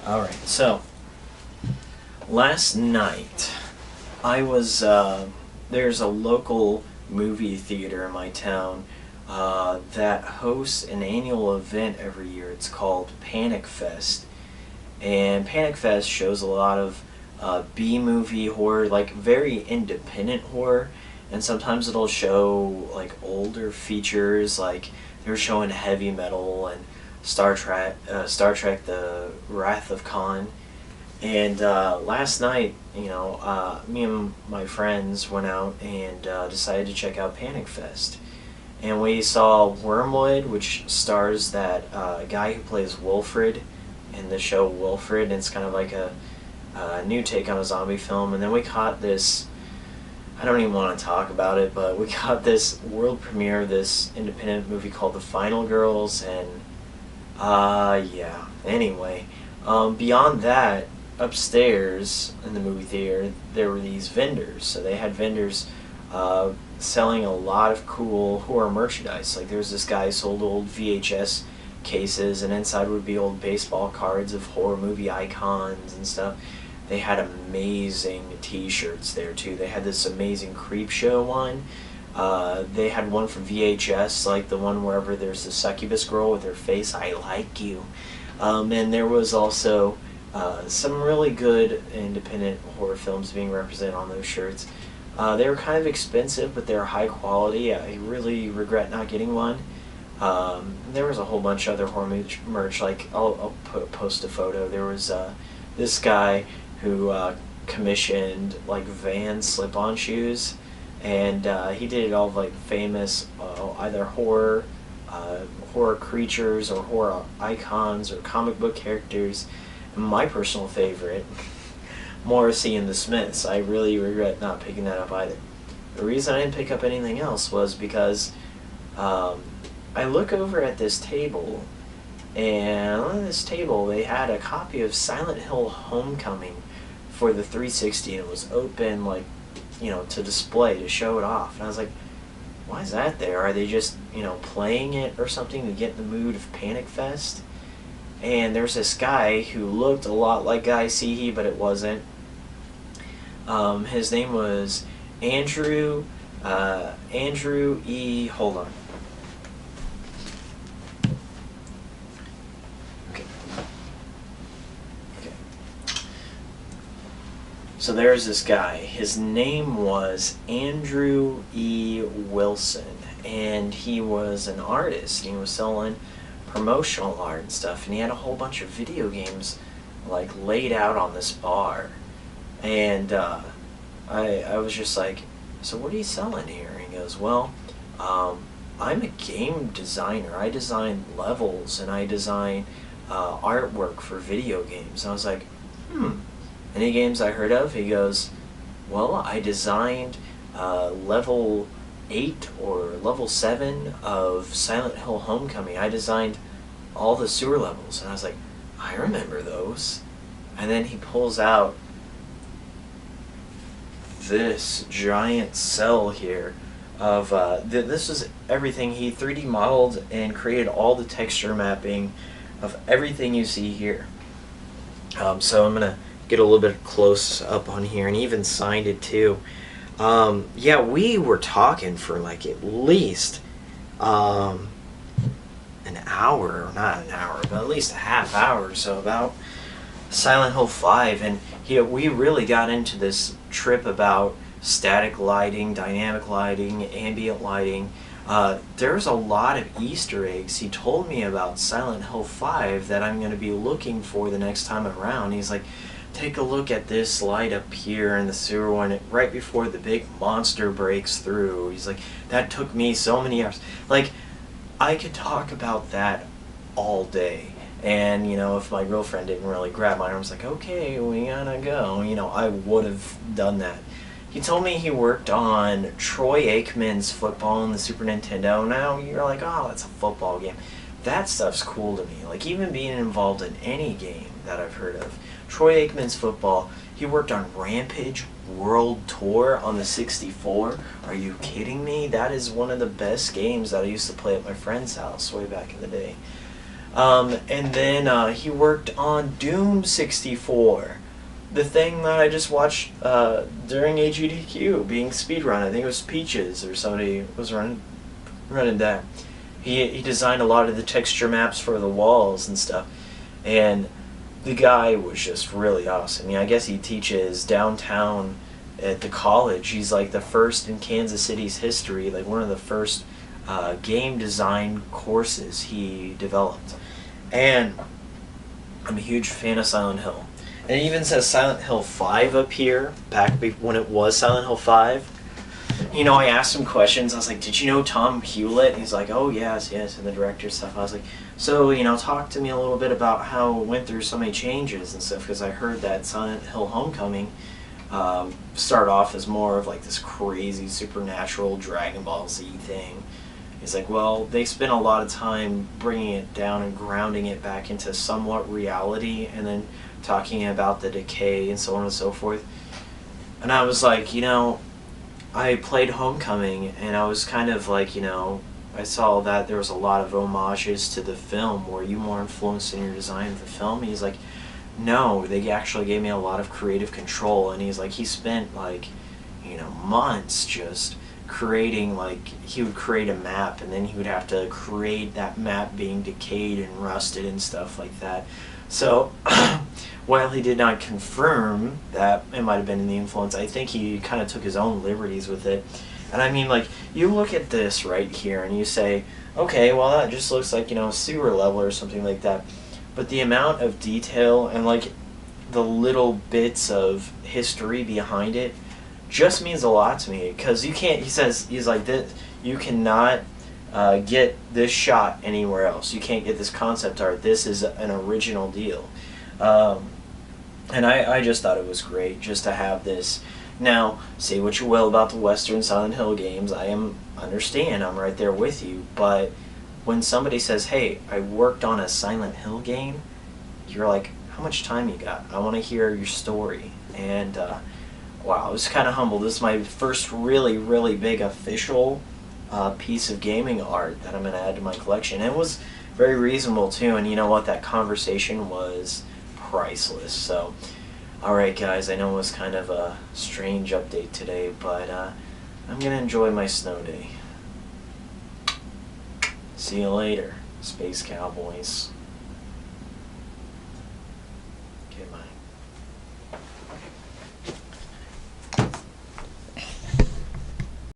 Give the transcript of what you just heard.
Alright, so last night I was, there's a local movie theater in my town that hosts an annual event every year. It's called Panic Fest. And Panic Fest shows a lot of B-movie horror, like very independent horror. And sometimes it'll show like older features, like they were showing heavy metal and Star Trek: The Wrath of Khan. And last night, me and my friends went out and decided to check out Panic Fest. And we saw Wormwood, which stars that guy who plays Wilfred in the show Wilfred. And it's kind of like a new take on a zombie film. And then we caught this, I don't even want to talk about it, but we got this world premiere of this independent movie called The Final Girls. And yeah, anyway, beyond that, upstairs in the movie theater, there were these vendors. So they had vendors selling a lot of cool horror merchandise. Like there's this guy who sold old VHS cases, and inside would be old baseball cards of horror movie icons and stuff. They had amazing t-shirts there too. They had this amazing Creepshow one. They had one from VHS, like the one wherever there's the succubus girl with her face, "I like you." And there was also some really good independent horror films being represented on those shirts. They were kind of expensive, but they were high quality. I really regret not getting one. There was a whole bunch of other horror merch. Like I'll post a photo. There was this guy who commissioned like Vans slip-on shoes, and he did all like famous either horror creatures or horror icons or comic book characters. My personal favorite, Morrissey and the Smiths. I really regret not picking that up either. The reason I didn't pick up anything else was because I look over at this table, and on this table they had a copy of Silent Hill Homecoming for the 360, and it was open, like, to display, to show it off. And I was like, why is that there? Are they just, playing it or something to get in the mood of Panic Fest? And there's this guy who looked a lot like Guy Seehey, but it wasn't. His name was Andrew E. Hold on. Okay. So there's this guy. His name was Andrew E. Wilson, and he was an artist. He was selling promotional art and stuff, and he had a whole bunch of video games like laid out on this bar. And I was just like, so what are you selling here? And he goes, well, I'm a game designer. I design levels and I design artwork for video games. And I was like, any games I heard of? He goes, well, I designed level 8 or level 7 of Silent Hill Homecoming. I designed all the sewer levels. And I was like, I remember those. And then he pulls out this giant cell here of this is everything. He 3D modeled and created all the texture mapping of everything you see here. So I'm gonna get a little bit close up on here, and he even signed it too. Yeah, we were talking for like at least an hour, not an hour, but at least a half hour or so about Silent Hill 5, and we really got into this trip about static lighting, dynamic lighting, ambient lighting. There's a lot of Easter eggs he told me about Silent Hill 5 that I'm going to be looking for the next time around. He's like, take a look at this light up here in the sewer one right before the big monster breaks through. He's like, that took me so many hours. Like, I could talk about that all day. And, if my girlfriend didn't really grab my arm, I was like, okay, we gotta go. I would have done that. He told me he worked on Troy Aikman's football on the Super Nintendo. Now you're like, oh, it's a football game. That stuff's cool to me. Like, even being involved in any game that I've heard of. Troy Aikman's football. He worked on Rampage World Tour on the 64. Are you kidding me? That is one of the best games that I used to play at my friend's house way back in the day. And then he worked on Doom 64, the thing that I just watched during AGDQ being speedrun. I think it was Peaches or somebody was running that. He designed a lot of the texture maps for the walls and stuff, and the guy was just really awesome. I mean, I guess he teaches downtown at the college. He's like the first in Kansas City's history, like one of the first game design courses he developed. And I'm a huge fan of Silent Hill. And it even says Silent Hill 5 up here, back when it was Silent Hill 5. You know, I asked him questions. I was like, did you know Tom Hewlett? And he's like, oh, yes, and the director stuff. I was like, so, you know, talk to me a little bit about how it went through so many changes and stuff, because I heard that Silent Hill Homecoming started off as more of like this crazy supernatural Dragon Ball Z thing. He's like, well, they spent a lot of time bringing it down and grounding it back into somewhat reality, and then talking about the decay and so on and so forth. And I was like, you know, I played Homecoming, and I was kind of like, you know, I saw that there was a lot of homages to the film. Were you more influenced in your design of the film? And he's like, no, they actually gave me a lot of creative control. And he's like, he spent like, you know, months just creating, like, he would create a map, and then he would have to create that map being decayed and rusted and stuff like that. So while he did not confirm that it might have been in the influence, I think he kind of took his own liberties with it. And I mean, like, you look at this right here and you say, okay, well, that just looks like, you know, a sewer level or something like that. But the amount of detail and, like, the little bits of history behind it just means a lot to me. Because you can't, he says, he's like, this, you cannot get this shot anywhere else. You can't get this concept art. This is an original deal. And I just thought it was great just to have this. Now, say what you will about the Western Silent Hill games, understand, I'm right there with you, but when somebody says, hey, I worked on a Silent Hill game, you're like, how much time you got? I want to hear your story. And wow, I was kind of humbled. This is my first really, really big official piece of gaming art that I'm going to add to my collection. And it was very reasonable too, and you know what, that conversation was priceless. So alright guys, I know it was kind of a strange update today, but I'm going to enjoy my snow day. See you later, Space Cowboys.